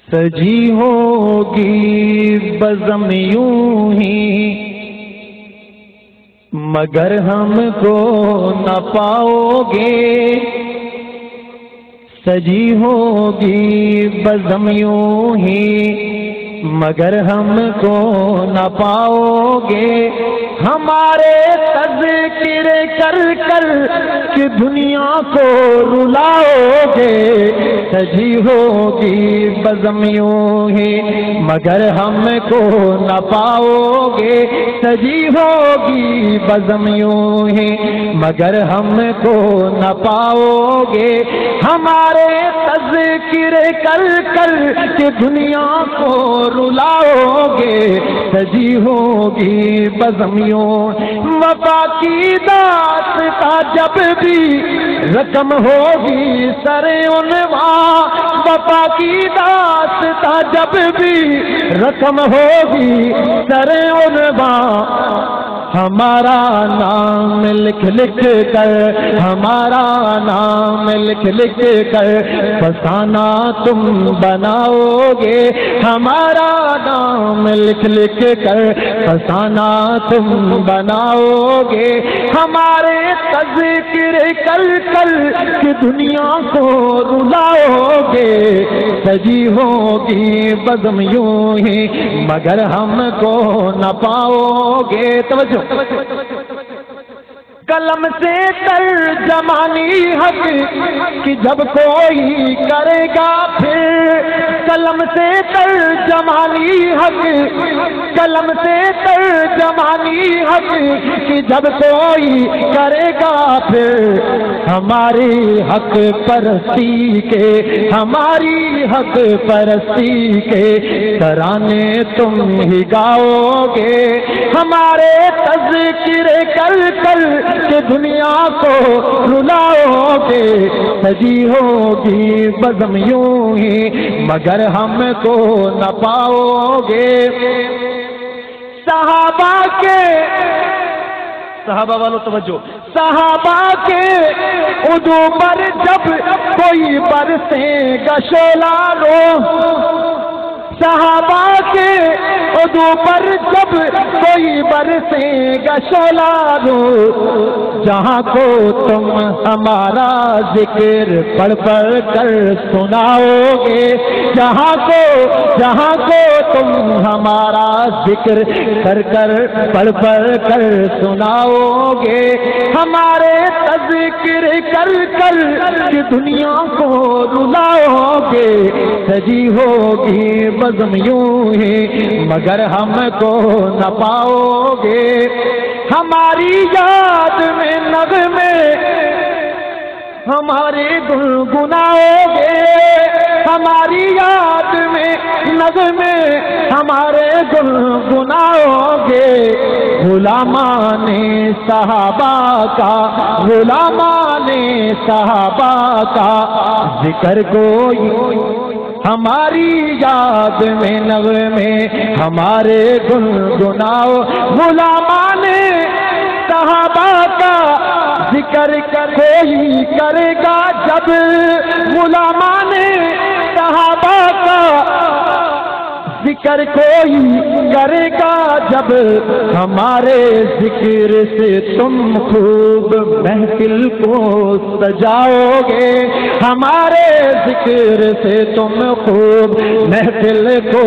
سجی ہوگی بزم یوں ہی مگر ہم کو نہ پاؤ گے، سجی ہوگی بزم یوں ہی مگر ہم کو نہ پاؤ گے، ہمارے تذکر کر کر کہ دنیا کو رلاؤ گے، سجی ہوگی بزم یوں ہی مگر ہم کو نہ پاؤ گے، سجی ہوگی بزم یوں ہی مگر ہم کو نہ پاؤ گے، ہمارے تذکر کر کر کہ دنیا کو رلاؤ گے، سجی ہوگی بزم یوں وفا کی داستاں جب بھی رقم ہوگی سر عنواں، وفا کی داستاں جب بھی رقم ہوگی سر عنواں، ہمارا نام لکھ لکھ کر، ہمارا نام لکھ لکھ کر فسانہ تم بناؤ گے، ہمارا نام لکھ لکھ کر فسانہ تم بناؤ گے، ہمارے تذکر کر کر کہ دنیا کو رلاؤ گے، سجی ہوگی بزم یوں ہی مگر ہم کو نہ پاؤ گے۔ توجہ، قلم سے ترجمانی حق کہ جب کوئی کرے گا پھر، قلم سے ترجمانی حق، قلم سے ترجمانی حق کہ جب کوئی کرے گا پھر، ہماری حق پرستی کے، ہماری حق پرستی کے ترانے تم ہی گاؤ گے، ہمارے تذکر کر کر کہ دنیا کو رلاؤ گے، سجی ہوگی بزم یوں ہی مگر ہم کو نہ پاؤ گے۔ صحابہ کے، صحابہ والوں توجہ، صحابہ کے عدو پر جب کوئی برسے گا شعلہ رو، صحابہ کے عدو پر جب کوئی برسے گا شعلہ رو، جہاں کو تم ہمارا ذکر پڑھ پڑھ کر سناؤ گے، جہاں کو تم ہمارا ذکر کر کر پڑھ پڑھ کر سناؤ گے، ہمارے تذکر کر کر کہ دنیا کو رلاؤ گے، سجی ہوگی بزم یوں ہی مگر ہم کو نہ پاؤ گے، ہماری یاد میں نغمے ہمارے گنگناؤ گے، ہماری یاد میں نغمے ہمارے گنگناؤ گے، غلامان صحابہ کا، غلامان صحابہ کا ذکر کوئی ہماری یاد میں نغمے ہمارے گنگناؤ، غلامان صحابہ کا ذکر کوئی کرے گا جب، غلامان صحابہ کا ذکر کوئی کرے گا جب، ہمارے ذکر سے تم خوب محفل کو سجاؤ گے، ہمارے ذکر سے تم خوب محفل کو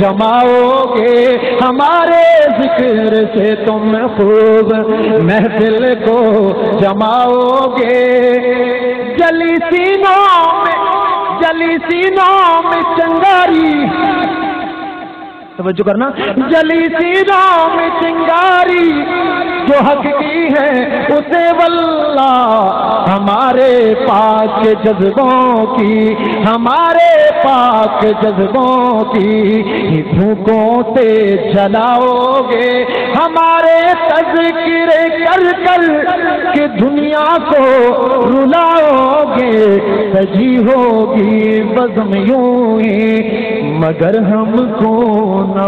جماؤ گے، ہمارے ذکر سے تم خوب محفل کو جماؤ گے، جلی سینوں میں چنگاری، توجہ کرنا، جلی سینوں میں چنگاری جو حق کی ہے اسے واللہ، ہمارے پاک جذبوں کی، ہمارے پاک جذبوں کی دھوکوں سے جلاؤ گے، ہمارے تذکر کر کر کہ دنیا کو رلاؤ گے، سجی ہوگی بزم یوں ہی مگر ہم کو نہ